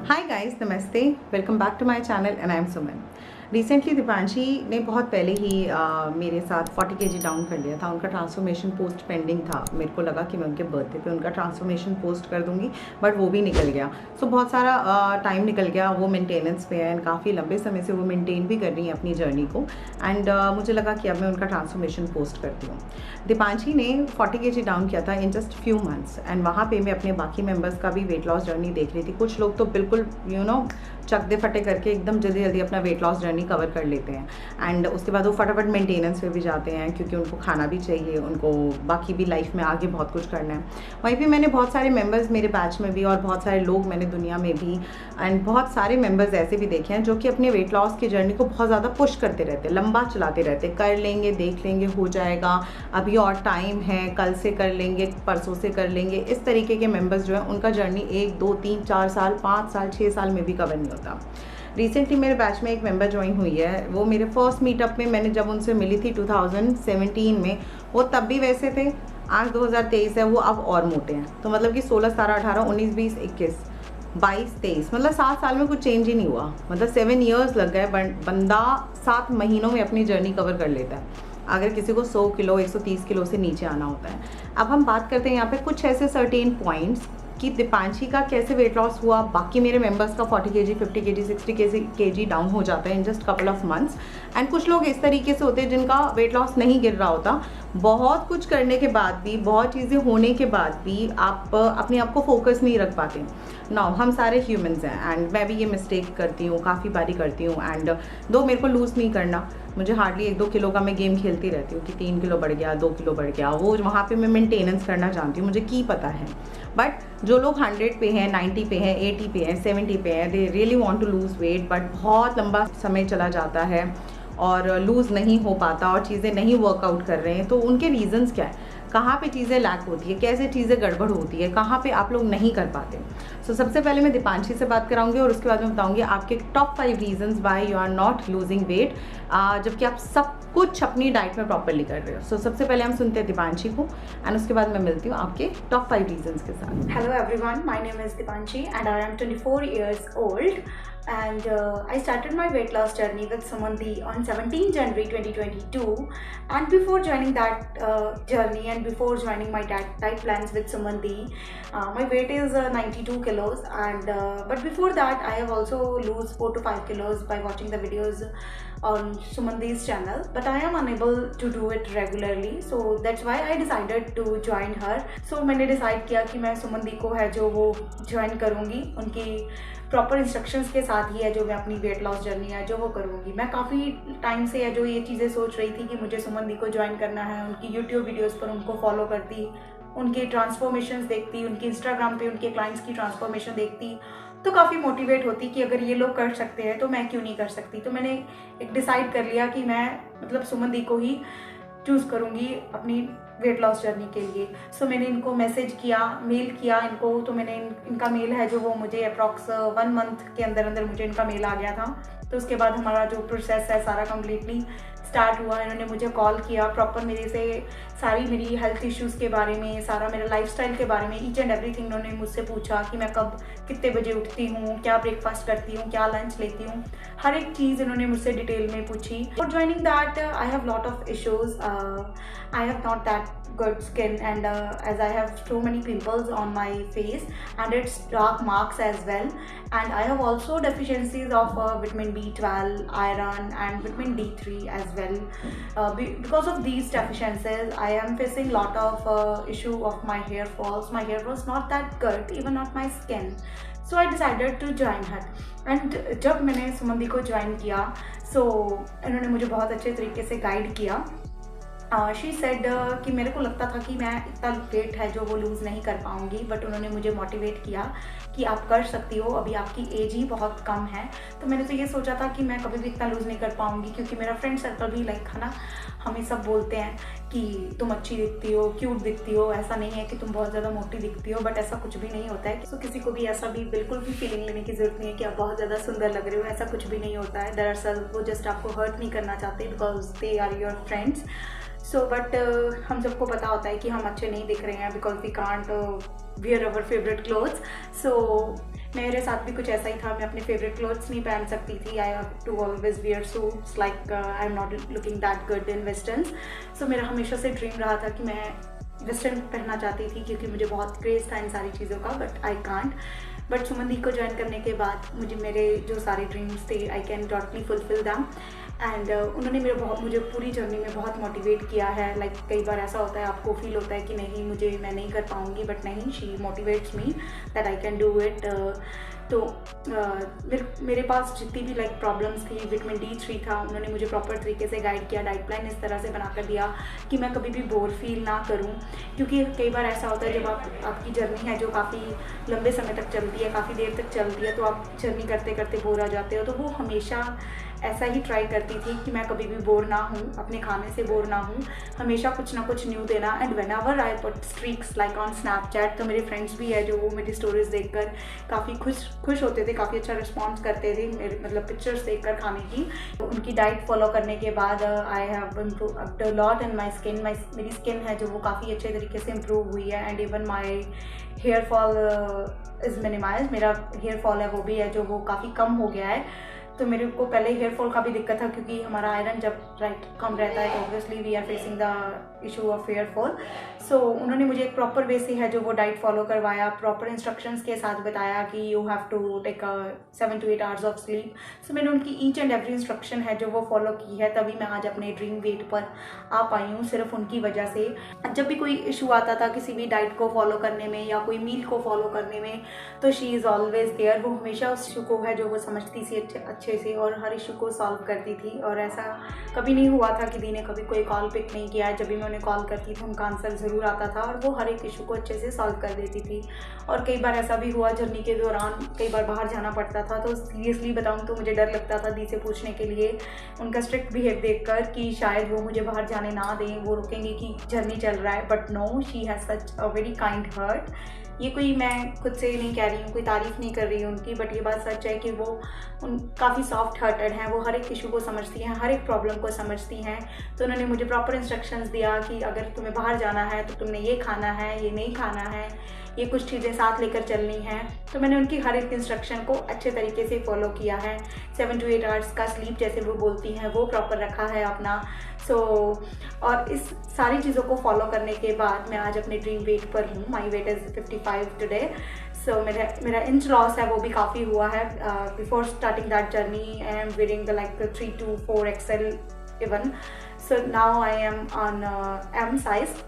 हाय guys, नमस्ते। Welcome back to my channel and I am Suman. Recently Deepanshi ने बहुत पहले ही मेरे साथ 40 kg डाउन कर लिया था। उनका ट्रांसफॉर्मेशन पोस्ट पेंडिंग था। मेरे को लगा कि मैं उनके बर्थडे पे उनका ट्रांसफॉर्मेशन पोस्ट कर दूंगी, बट वो भी निकल गया। सो बहुत सारा टाइम निकल गया। वो मेंटेनेंस पे है एंड काफ़ी लंबे समय से वो मेंटेन भी कर रही हैं अपनी जर्नी को। एंड मुझे लगा कि अब मैं उनका ट्रांसफॉर्मेशन पोस्ट करती हूँ। दीपांशी ने 40 kg डाउन किया था in just few months and वहाँ पे मैं अपने बाकी मेंबर्स का भी वेट लॉस जर्नी देख रही थी। कुछ लोग तो बिल्कुल चक दे फटे करके एकदम जल्दी जल्दी अपना वेट लॉस जर्नी कवर कर लेते हैं एंड उसके बाद वो फटाफट मेंटेनेंस पे भी जाते हैं, क्योंकि उनको खाना भी चाहिए, उनको बाकी भी लाइफ में आगे बहुत कुछ करना है। वहीं पे मैंने बहुत सारे मेंबर्स मेरे बैच में भी और बहुत सारे लोग मैंने दुनिया में भी एंड बहुत सारे मेंबर्स ऐसे भी देखे हैं जो कि अपने वेट लॉस की जर्नी को बहुत ज़्यादा पुश करते रहते, लंबा चलाते रहते, कर लेंगे, देख लेंगे, हो जाएगा, अभी और टाइम है, कल से कर लेंगे, परसों से कर लेंगे। इस तरीके के मेंबर्स जो हैं उनका जर्नी 1, 2, 3, 4 साल, 5 साल, 6 साल में भी कवर नहीं होता। रिसेंटली मेरे बैच में एक मेंबर ज्वाइन हुई है। वो मेरे फर्स्ट मीटअप में मैंने जब उनसे मिली थी 2017 में, वो तब भी वैसे थे। आज 2023 है, वो अब और मोटे हैं। तो मतलब कि 16, 17, 18, 19, 20, 21, 22, 23, मतलब 7 साल में कुछ चेंज ही नहीं हुआ। मतलब 7 ईयर्स लग गए। बंदा 7 महीनों में अपनी जर्नी कवर कर लेता है, अगर किसी को 100 किलो 130 किलो से नीचे आना होता है। अब हम बात करते हैं यहाँ पे कुछ ऐसे सर्टेन पॉइंट्स कि दीपांशी का कैसे वेट लॉस हुआ, बाकी मेरे मेंबर्स का 40 kg, 50 kg, 60 kg डाउन हो जाता है in just couple of months. And कुछ लोग इस तरीके से होते हैं जिनका वेट लॉस नहीं गिर रहा होता। बहुत कुछ करने के बाद भी, बहुत चीज़ें होने के बाद भी आप अपने आप को फोकस नहीं रख पाते। नाउ हम सारे ह्यूमंस हैं एंड मैं भी ये मिस्टेक करती हूँ, काफ़ी बारी करती हूँ। एंड दो मेरे को लूज़ नहीं करना, मुझे हार्डली 1-2 किलो का मैं गेम खेलती रहती हूँ कि 3 किलो बढ़ गया, 2 किलो बढ़ गया, वो वहाँ पे मैं मेंटेनेंस करना जानती हूँ, मुझे की पता है। बट जो लोग 100 पे हैं, 90 पे हैं, 80 पे हैं, 70 पे हैं, they really want to lose weight, but बहुत लंबा समय चला जाता है और लूज़ नहीं हो पाता और चीज़ें नहीं वर्कआउट कर रहे हैं। तो उनके रीजंस क्या है, कहाँ पे चीज़ें लैक होती है, कैसे चीज़ें गड़बड़ होती है, कहाँ पे आप लोग नहीं कर पाते। सो सबसे पहले मैं दीपांशी से बात कराऊंगी और उसके बाद मैं बताऊंगी आपके top 5 reasons why you are not losing weight, जबकि आप सब कुछ अपनी डाइट में प्रॉपरली कर रहे हो। सो सबसे पहले हम सुनते हैं दीपांशी को एंड उसके बाद मैं मिलती हूँ आपके टॉप 5 रीजंस के साथ। Hello everyone, my name is Dipanshi and I am 24 years old and I started my weight loss journey with Sumanthi on 17 January 2022, and before joining that journey and before joining my diet plans with Sumanthi, my weight is 92 kilos and but before that I have also lose 4 to 5 kilos by watching the videos on Sumanthi's channel, but I am unable to do it regularly, so that's why I decided to join her. So मैंने decide किया कि मैं सुमंती को है जो वो join करूँगी, उनकी प्रॉपर इंस्ट्रक्शंस के साथ ही है जो मैं अपनी वेट लॉस जर्नी है जो वो करूँगी। मैं काफ़ी टाइम से है जो ये चीज़ें सोच रही थी कि मुझे सुमंती को ज्वाइन करना है। उनकी यूट्यूब वीडियोज़ पर उनको फॉलो करती, उनके ट्रांसफॉर्मेशंस देखती, उनकी इंस्टाग्राम पे उनके क्लाइंट्स की ट्रांसफॉर्मेशन देखती, तो काफ़ी मोटिवेट होती कि अगर ये लोग कर सकते हैं तो मैं क्यों नहीं कर सकती। तो मैंने एक डिसाइड कर लिया कि मैं मतलब सुमंती को ही चूज़ करूँगी अपनी वेट लॉस जर्नी के लिए। सो मैंने इनको मैसेज किया, मेल किया इनको। तो मैंने इनका मेल है जो वो मुझे अप्रॉक्स 1 मंथ के अंदर अंदर मुझे इनका मेल आ गया था। तो उसके बाद हमारा जो प्रोसेस है सारा कम्प्लीटली स्टार्ट हुआ। इन्होंने मुझे कॉल किया, प्रॉपर मेरे से सारी मेरी हेल्थ इश्यूज़ के बारे में, सारा मेरा लाइफस्टाइल के बारे में, ईच एंड एवरीथिंग इन्होंने मुझसे पूछा कि मैं कब कितने बजे उठती हूँ, क्या ब्रेकफास्ट करती हूँ, क्या लंच लेती हूँ, हर एक चीज़ इन्होंने मुझसे डिटेल में पूछी। और joining that I have lot of issues, I have not that good skin and as I have so many pimples on my face and it's dark marks as well, and I have also deficiencies of vitamin B12, iron and vitamin D3 as well. Because of these deficiencies I am facing lot of issue of my hair falls. My hair was not that good, even not my skin. So I decided to join her and जब मैंने सुमंती को join किया so इन्होंने मुझे बहुत अच्छे तरीके से गाइड किया। शी सेड कि मेरे को लगता था कि मैं इतना वेट है जो वो लूज़ नहीं कर पाऊँगी, बट उन्होंने मुझे मोटिवेट किया कि आप कर सकती हो, अभी आपकी एज ही बहुत कम है। तो मैंने तो ये सोचा था कि मैं कभी भी इतना लूज़ नहीं कर पाऊँगी, क्योंकि मेरा फ्रेंड सर्कल भी लाइक है ना, हमें सब बोलते हैं कि तुम अच्छी दिखती हो, क्यूट दिखती हो, ऐसा नहीं है कि तुम बहुत ज़्यादा मोटी दिखती हो, बट ऐसा कुछ भी नहीं होता है। तो किसी को भी ऐसा भी बिल्कुल भी फीलिंग लेने की ज़रूरत नहीं है कि आप बहुत ज़्यादा सुंदर लग रहे हो, ऐसा कुछ भी नहीं होता है। दरअसल वो जस्ट आपको हर्ट नहीं करना चाहते because they are your friends. So but हम सबको पता होता है कि हम अच्छे नहीं दिख रहे हैं because we can't wear our favourite clothes. So मेरे साथ भी कुछ ऐसा ही था, मैं अपने फेवरेट क्लोथ्स नहीं पहन सकती थी। I have to always wear suits, like I am not looking that good in westerns. So मेरा हमेशा से ड्रीम रहा था कि मैं वेस्टर्न पहनना चाहती थी, क्योंकि मुझे बहुत क्रेज़ था इन सारी चीज़ों का, बट आई कांट। बट सुमन दी को ज्वाइन करने के बाद मुझे मेरे जो सारे ड्रीम्स थे, I can totally fulfil them. And उन्होंने मुझे पूरी जर्नी में बहुत मोटिवेट किया है। लाइक कई बार ऐसा होता है, आपको फील होता है कि नहीं मैं नहीं कर पाऊँगी, बट नहीं, she motivates me that I can do it. तो मेरे पास जितनी भी लाइक प्रॉब्लम्स थी, विटामिन D3 था, उन्होंने मुझे प्रॉपर तरीके से गाइड किया, डाइट प्लान इस तरह से बना कर दिया कि मैं कभी भी बोर फील ना करूं। क्योंकि कई बार ऐसा होता है जब आपकी जर्नी है जो काफ़ी लंबे समय तक चलती है, काफ़ी देर तक चलती है, तो आप जर्नी करते करते बोर हो जाते हो। तो वो हमेशा ऐसा ही ट्राई करती थी कि मैं कभी भी बोर ना हूँ, अपने खाने से बोर ना हूँ, हमेशा कुछ ना कुछ न्यू देना। And when ever I put streaks like on Snapchat, तो मेरे फ्रेंड्स भी है जो वो मेरी स्टोरीज देखकर काफ़ी खुश होते थे, काफ़ी अच्छा रिस्पॉन्स करते थे मेरे मतलब पिक्चर्स देखकर खाने की। तो उनकी डाइट फॉलो करने के बाद I have improved a lot in my skin. मेरी स्किन है जो वो काफ़ी अच्छे तरीके से इम्प्रूव हुई है। And even my hair fall is minimize, मेरा हेयर फॉल है वो भी है जो वो काफ़ी कम हो गया है। तो मेरे को पहले हेयर फॉल का भी दिक्कत था, क्योंकि हमारा आयरन जब कम रहता है तो obviously we are facing the issue of hair fall. So उन्होंने मुझे एक प्रॉपर वे से है जो वो डाइट फॉलो करवाया, प्रॉपर इंस्ट्रक्शंस के साथ बताया कि you have to take 7 to 8 hours of sleep. So मैंने उनकी ईच एंड एवरी इंस्ट्रक्शन है जो वो फॉलो की है, तभी मैं आज अपने ड्रीम वेट पर आ पाई हूँ, सिर्फ उनकी वजह से। जब भी कोई इशू आता था किसी भी डाइट को फॉलो करने में या कोई मील को फॉलो करने में, तो शी इज़ ऑलवेज देयर। वो हमेशा उस इशू को है जो वो समझती थी अच्छे से और हर इशू को सॉल्व करती थी। और ऐसा कभी नहीं हुआ था कि दी ने कभी कोई कॉल पिक नहीं किया है। जब भी मैं उन्हें कॉल करती थी उनका आंसर ज़रूर आता था और वो हर एक इशू को अच्छे से सॉल्व कर देती थी। और कई बार ऐसा भी हुआ जर्नी के दौरान, कई बार बाहर जाना पड़ता था, तो सीरियसली बताऊँ तो मुझे डर लगता था दी से पूछने के लिए, उनका स्ट्रिक्ट बिहेव देखकर कि शायद वो मुझे बाहर जाने ना दें, वो रुकेंगे कि जर्नी चल रहा है। But no, she has such a very kind heart. ये कोई मैं खुद से नहीं कह रही हूँ, कोई तारीफ़ नहीं कर रही हूँ उनकी, बट ये बात सच है कि वो काफ़ी सॉफ्ट हार्टेड हैं। वो हर एक इशू को समझती हैं, हर एक प्रॉब्लम को समझती हैं। तो उन्होंने मुझे प्रॉपर इंस्ट्रक्शंस दिया कि अगर तुम्हें बाहर जाना है तो तुमने ये खाना है, ये नहीं खाना है, ये कुछ चीज़ें साथ लेकर चलनी हैं। तो मैंने उनकी हर एक इंस्ट्रक्शन को अच्छे तरीके से फॉलो किया है। 7 to 8 hours का स्लीप जैसे वो बोलती हैं वो प्रॉपर रखा है अपना। और इस सारी चीज़ों को फॉलो करने के बाद मैं आज अपने ड्रीम वेट पर हूँ। My weight is 55 today. So मेरा इंच लॉस है वो भी काफ़ी हुआ है। Before starting that journey I am wearing like 3 to 4 XL even. So now I am on M size.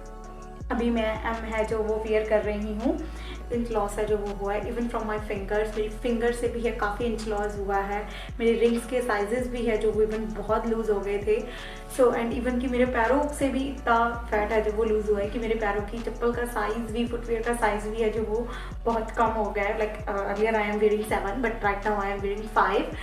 अभी मैं M है जो वो वेयर कर रही हूँ। इंच लॉस है जो वो हुआ है। इवन फ्रॉम माई फिंगर्स, मेरी फिंगर से भी है काफ़ी इंच लॉस हुआ है। मेरे रिंग्स के साइजेस भी है जो वो इवन बहुत लूज़ हो गए थे। एंड इवन कि मेरे पैरों से भी इतना फैट है जो वो लूज़ हुआ है कि मेरे पैरों की चप्पल का साइज़ भी, फुटवेयर का साइज़ भी है जो वो बहुत कम हो गया है। Like earlier I am wearing 7 but right now I am wearing 5।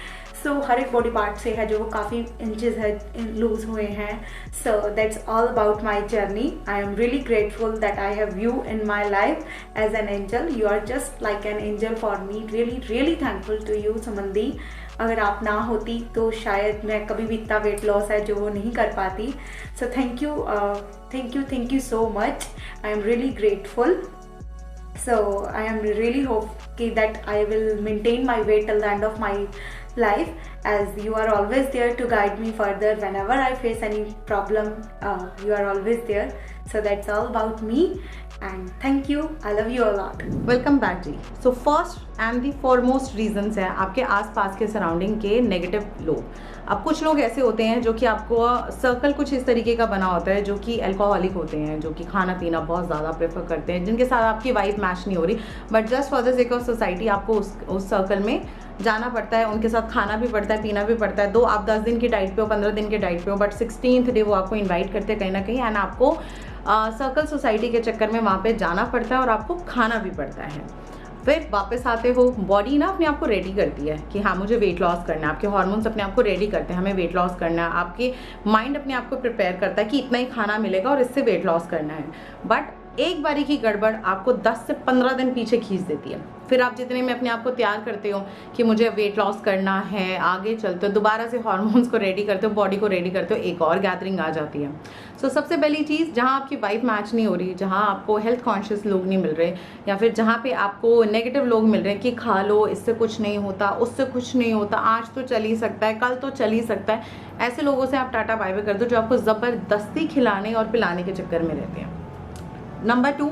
हर एक बॉडी पार्ट से है जो वो काफ़ी इंचेस है लूज हुए हैं। So that's all about my journey. I am really grateful that I have you in my life as an angel. You are just like an angel for me. Really thankful to you Suman di. अगर आप ना होती तो शायद मैं कभी भी इतना वेट लॉस है जो वो नहीं कर पाती। So thank you so much. I am really grateful. So I am really hope that I will maintain my weight till the end of my life, as you are always there to guide me further whenever I face any problem. You are always there. So that's all about me, and thank you. I love you a lot. Welcome back ji. So first and the foremost reasons है आपके आसपास के surrounding के negative लोग। अब कुछ लोग ऐसे होते हैं जो कि आपको सर्कल कुछ इस तरीके का बना होता है जो कि अल्कोहलिक होते हैं, जो कि खाना पीना बहुत ज़्यादा प्रेफर करते हैं, जिनके साथ आपकी वाइब मैच नहीं हो रही, but just for the sake of society आपको उस सर्कल में जाना पड़ता है, उनके साथ खाना भी पड़ता है, पीना भी पड़ता है। दो आप 10 दिन की डाइट पे हो, 15 दिन की डाइट पे हो, बट 16th डे वो आपको इन्वाइट करते हैं कहीं ना कहीं, एंड आपको सर्कल सोसाइटी के चक्कर में वहाँ पे जाना पड़ता है और आपको खाना भी पड़ता है। फिर वापस आते हो, बॉडी ना अपने आप को रेडी करती है कि हाँ मुझे वेट लॉस करना है। आपके हार्मोन्स अपने आप को रेडी करते हैं हमें वेट लॉस करना है। आपके माइंड अपने आप को प्रिपेयर करता है कि इतना ही खाना मिलेगा और इससे वेट लॉस करना है। बट एक बारी की गड़बड़ आपको 10 से 15 दिन पीछे खींच देती है। फिर आप जितने में अपने आप को तैयार करते हो कि मुझे वेट लॉस करना है, आगे चलते हो, दोबारा से हार्मोन्स को रेडी करते हो, बॉडी को रेडी करते हो, एक और गैदरिंग आ जाती है। सो सबसे पहली चीज़, जहाँ आपकी वाइब मैच नहीं हो रही, जहाँ आपको हेल्थ कॉन्शियस लोग नहीं मिल रहे, या फिर जहाँ पे आपको नेगेटिव लोग मिल रहे हैं कि खा लो, इससे कुछ नहीं होता, उससे कुछ नहीं होता, आज तो चल ही सकता है, कल तो चल ही सकता है, ऐसे लोगों से आप टाटा बाय बाय कर दो जो आपको ज़बरदस्ती खिलाने और पिलाने के चक्कर में रहते हैं। नंबर 2,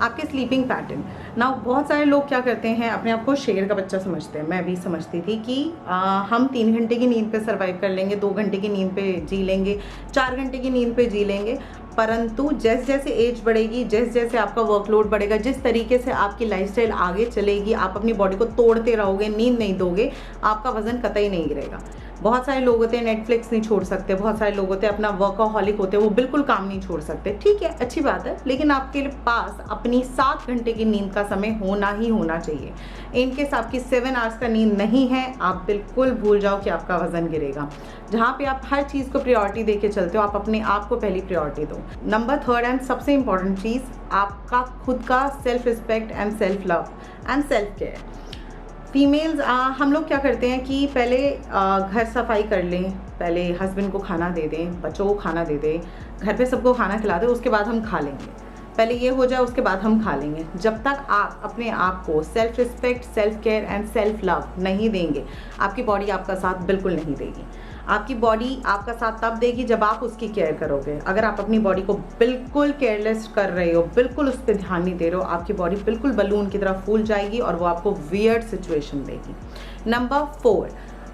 आपके स्लीपिंग पैटर्न। ना बहुत सारे लोग क्या करते हैं, अपने आप को शेर का बच्चा समझते हैं। मैं भी समझती थी कि हम 3 घंटे की नींद पे सर्वाइव कर लेंगे, 2 घंटे की नींद पे जी लेंगे, 4 घंटे की नींद पे जी लेंगे। परंतु जैसे जैसे एज बढ़ेगी, जैसे जैसे आपका वर्कलोड बढ़ेगा, जिस तरीके से आपकी लाइफस्टाइल आगे चलेगी, आप अपनी बॉडी को तोड़ते रहोगे, नींद नहीं दोगे, आपका वजन कतई नहीं गिरेगा। बहुत सारे लोग होते हैं नेटफ्लिक्स नहीं छोड़ सकते, बहुत सारे लोग होते हैं अपना वर्कaholic होते हैं, वो बिल्कुल काम नहीं छोड़ सकते। ठीक है, अच्छी बात है, लेकिन आपके पास अपनी 7 घंटे की नींद का समय होना ही होना चाहिए। इनकेस आपकी 7 आवर्स का नींद नहीं है, आप बिल्कुल भूल जाओ कि आपका वजन गिरेगा। जहाँ पे आप हर चीज़ को प्रायोरिटी दे के चलते हो, आप अपने आप को पहली प्रायोरिटी दो। नंबर 3 एंड सबसे इंपॉर्टेंट चीज़, आपका खुद का self respect and self love and self care. Females हम लोग क्या करते हैं कि पहले घर सफाई कर लें, पहले हस्बैंड को खाना दे दें, बच्चों को खाना दे दें, घर पे सबको खाना खिला दें, उसके बाद हम खा लेंगे। पहले ये हो जाए, उसके बाद हम खा लेंगे। जब तक आप अपने आप को self respect, self care and self love नहीं देंगे, आपकी बॉडी आपका साथ बिल्कुल नहीं देगी। आपकी बॉडी आपका साथ तब देगी जब आप उसकी केयर करोगे। अगर आप अपनी बॉडी को बिल्कुल केयरलेस कर रहे हो, बिल्कुल उस पर ध्यान नहीं दे रहे हो, आपकी बॉडी बिल्कुल बलून की तरह फूल जाएगी और वो आपको वियर्ड सिचुएशन देगी। नंबर 4,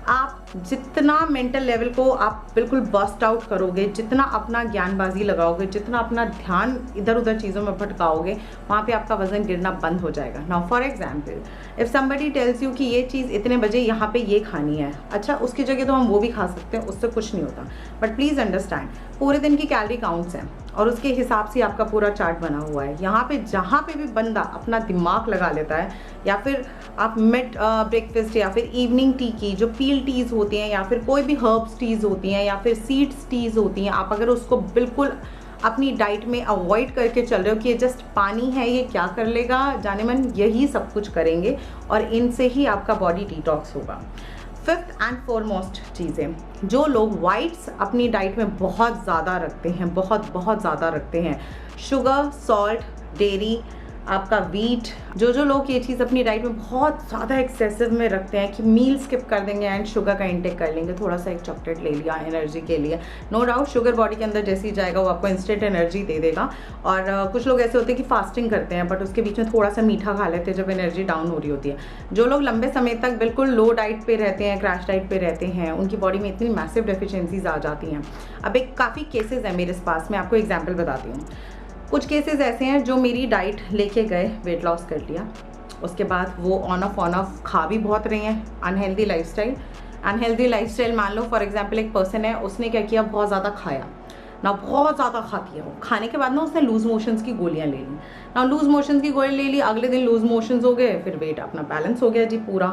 आप जितना मेंटल लेवल को आप बिल्कुल बस्ट आउट करोगे, जितना अपना ज्ञानबाजी लगाओगे, जितना अपना ध्यान इधर उधर चीज़ों में भटकाओगे, वहाँ पे आपका वजन गिरना बंद हो जाएगा। Now for example, if somebody tells you कि ये चीज़ इतने बजे यहाँ पे ये खानी है, अच्छा उसकी जगह तो हम वो भी खा सकते हैं, उससे कुछ नहीं होता। बट प्लीज़ अंडरस्टैंड, पूरे दिन की कैलोरी काउंट्स हैं और उसके हिसाब से आपका पूरा चार्ट बना हुआ है। यहाँ पे जहाँ पे भी बंदा अपना दिमाग लगा लेता है, या फिर आप मिड ब्रेकफास्ट या फिर इवनिंग टी की जो पील टीज़ होती हैं, या फिर कोई भी हर्ब्स टीज़ होती हैं, या फिर सीड्स टीज़ होती हैं, आप अगर उसको बिल्कुल अपनी डाइट में अवॉइड करके चल रहे हो कि ये जस्ट पानी है, ये क्या कर लेगा, जाने मन यही सब कुछ करेंगे और इनसे ही आपका बॉडी डिटॉक्स होगा। 5th एंड फॉरमोस्ट चीज़ें, जो लोग वाइट्स अपनी डाइट में बहुत ज़्यादा रखते हैं, बहुत ज़्यादा रखते हैं, शुगर, सॉल्ट, डेयरी, आपका वीट, जो लोग ये चीज़ अपनी डाइट में बहुत ज़्यादा एक्सेसिव में रखते हैं कि मील स्किप कर देंगे एंड शुगर का इंटेक कर लेंगे, थोड़ा सा एक चॉकलेट ले लिया एनर्जी के लिए, नो डाउट शुगर बॉडी के अंदर जैसे ही जाएगा वो आपको इंस्टेंट एनर्जी दे देगा। और कुछ लोग ऐसे होते हैं कि फास्टिंग करते हैं बट उसके बीच में थोड़ा सा मीठा खा लेते हैं जब एनर्जी डाउन हो रही होती है। जो लोग लंबे समय तक बिल्कुल लो डाइट पे रहते हैं, क्रैश डाइट पे रहते हैं, उनकी बॉडी में इतनी मैसिव डेफिशिएंसीज आ जाती हैं। अब एक काफ़ी केसेस है मेरे पास, मैं आपको एग्जाम्पल बताती हूँ। कुछ केसेस ऐसे हैं जो मेरी डाइट लेके गए, वेट लॉस कर लिया, उसके बाद वो ऑन ऑफ खा भी बहुत रहे हैं, अनहेल्दी लाइफस्टाइल मान लो फॉर एग्जांपल एक पर्सन है, उसने क्या किया, बहुत ज़्यादा खाया ना, बहुत ज़्यादा खाती है वो, खाने के बाद ना उसने लूज मोशंस की गोलियां ले ली ना, लूज मोशंस की गोली ले ली, अगले दिन लूज मोशंस हो गए, फिर वेट अपना बैलेंस हो गया जी पूरा।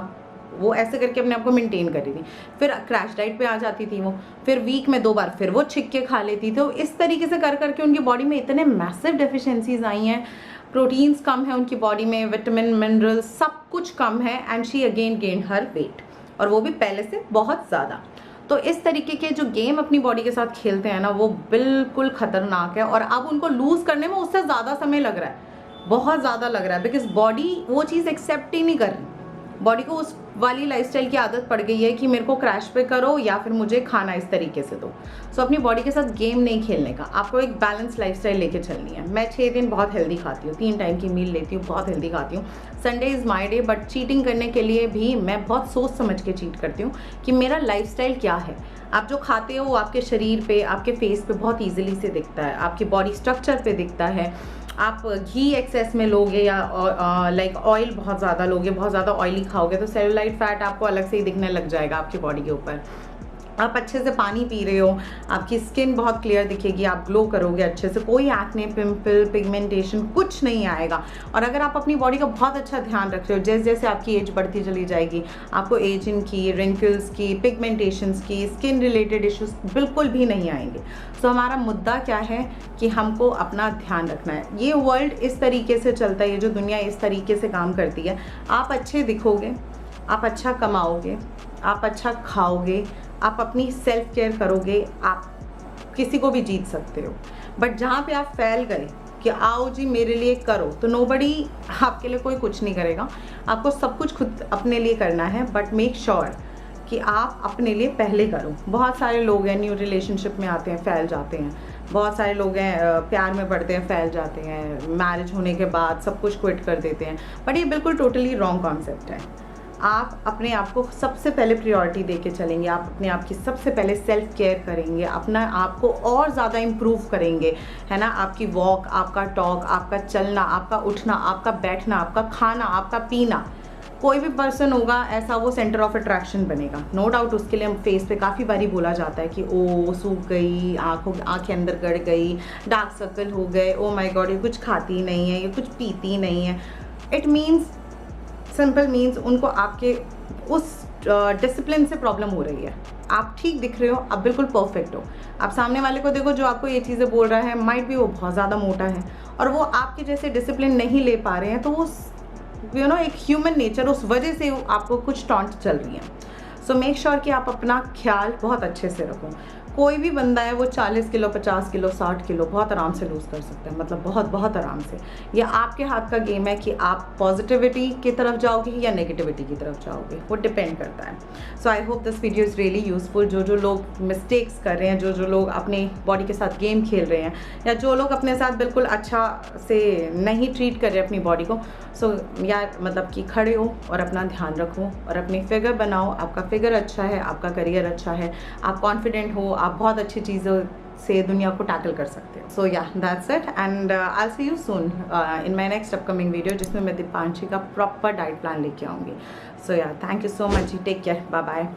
वो ऐसे करके अपने आप को मेंटेन कर रही थी, फिर क्रैश डाइट पे आ जाती थी वो, फिर वीक में 2 बार फिर वो छिक के खा लेती थी। तो इस तरीके से कर करके उनकी बॉडी में इतने मैसिव डेफिशिएंसीज आई हैं, प्रोटीन्स कम है उनकी बॉडी में, विटामिन मिनरल्स सब कुछ कम है, and she again gain her weight, और वो भी पहले से बहुत ज़्यादा। तो इस तरीके के जो गेम अपनी बॉडी के साथ खेलते हैं ना, वो बिल्कुल खतरनाक है, और अब उनको लूज़ करने में उससे ज़्यादा समय लग रहा है, बहुत ज़्यादा लग रहा है, बिकॉज बॉडी वो चीज़ एक्सेप्ट ही नहीं कर रही। बॉडी को उस वाली लाइफस्टाइल की आदत पड़ गई है कि मेरे को क्रैश पे करो या फिर मुझे खाना इस तरीके से दो। सो अपनी बॉडी के साथ गेम नहीं खेलने का, आपको एक बैलेंस लाइफस्टाइल लेके चलनी है। मैं 6 दिन बहुत हेल्दी खाती हूँ, 3 टाइम की मील लेती हूँ, बहुत हेल्दी खाती हूँ। Sunday is my day, but cheating करने के लिए भी मैं बहुत सोच समझ के चीट करती हूँ कि मेरा लाइफस्टाइल क्या है। आप जो खाते हो वो आपके शरीर पे, आपके फेस पे बहुत ईजिली से दिखता है, आपकी बॉडी स्ट्रक्चर पे दिखता है। आप घी एक्सेस में लोगे या लाइक ऑयल बहुत ज़्यादा लोगे, बहुत ज़्यादा ऑयली खाओगे तो सेलुलाइट फैट आपको अलग से ही दिखने लग जाएगा आपकी बॉडी के ऊपर। आप अच्छे से पानी पी रहे हो, आपकी स्किन बहुत क्लियर दिखेगी, आप ग्लो करोगे अच्छे से, कोई एक्ने, पिंपल, पिगमेंटेशन कुछ नहीं आएगा। और अगर आप अपनी बॉडी का बहुत अच्छा ध्यान रख रहे हो, जैसे जैसे आपकी एज बढ़ती चली जाएगी, आपको एजिंग की, रिंकल्स की, पिगमेंटेशंस की, स्किन रिलेटेड इश्यूज बिल्कुल भी नहीं आएंगे। सो हमारा मुद्दा क्या है कि हमको अपना ध्यान रखना है। ये वर्ल्ड इस तरीके से चलता है, ये जो दुनिया इस तरीके से काम करती है, आप अच्छे दिखोगे, आप अच्छा कमाओगे, आप अच्छा खाओगे, आप अपनी सेल्फ केयर करोगे, आप किसी को भी जीत सकते हो। बट जहाँ पे आप फैल गए कि आओ जी मेरे लिए करो, तो नोबडी आपके लिए कोई कुछ नहीं करेगा। आपको सब कुछ खुद अपने लिए करना है, बट मेक श्योर कि आप अपने लिए पहले करो। बहुत सारे लोग हैं न्यू रिलेशनशिप में आते हैं, फैल जाते हैं। बहुत सारे लोग हैं प्यार में पड़ते हैं, फैल जाते हैं। मैरिज होने के बाद सब कुछ क्विट कर देते हैं। बट ये बिल्कुल टोटली रॉन्ग कॉन्सेप्ट है। आप अपने आप को सबसे पहले प्रायोरिटी देके चलेंगे, आप अपने आप की सबसे पहले सेल्फ केयर करेंगे, अपना आप को और ज़्यादा इम्प्रूव करेंगे, है ना। आपकी वॉक, आपका टॉक, आपका चलना, आपका उठना, आपका बैठना, आपका खाना, आपका पीना, कोई भी पर्सन होगा ऐसा वो सेंटर ऑफ अट्रैक्शन बनेगा, नो डाउट। उसके लिए हम फेस पे काफ़ी बारी बोला जाता है कि ओ सूख गई, आँखें अंदर गड़ गई, डार्क सर्कल हो गए, ओ माय गॉड ये कुछ खाती नहीं है, ये कुछ पीती नहीं है। इट मीन्स, सिंपल मीन्स उनको आपके उस डिसिप्लिन से प्रॉब्लम हो रही है। आप ठीक दिख रहे हो, आप बिल्कुल परफेक्ट हो। आप सामने वाले को देखो जो आपको ये चीज़ें बोल रहा है, माइट भी वो बहुत ज़्यादा मोटा है और वो आपके जैसे डिसिप्लिन नहीं ले पा रहे हैं, तो वो एक ह्यूमन नेचर, उस वजह से आपको कुछ टॉन्ट चल रही है। सो मेक श्योर कि आप अपना ख्याल बहुत अच्छे से रखो। कोई भी बंदा है वो 40 किलो, 50 किलो, 60 किलो बहुत आराम से लूज़ कर सकता है, मतलब बहुत बहुत आराम से। ये आपके हाथ का गेम है कि आप पॉजिटिविटी की तरफ जाओगे या नेगेटिविटी की तरफ जाओगे, वो डिपेंड करता है। So I hope this video is really useful. जो लोग मिस्टेक्स कर रहे हैं, जो लोग अपने बॉडी के साथ गेम खेल रहे हैं, या जो लोग अपने साथ बिल्कुल अच्छा से नहीं ट्रीट कर रहे अपनी बॉडी को, सो यार मतलब कि खड़े हो और अपना ध्यान रखो और अपनी फिगर बनाओ। आपका फिगर अच्छा है, आपका करियर अच्छा है, आप कॉन्फिडेंट हो, आप बहुत अच्छी चीज़ों से दुनिया को टैकल कर सकते हो। So yeah that's it, and I see you soon in my next upcoming video, जिसमें मैं दीपांशी का प्रॉपर डाइट प्लान लेके आऊँगी। So yeah thank you so much ji, take care, bye bye.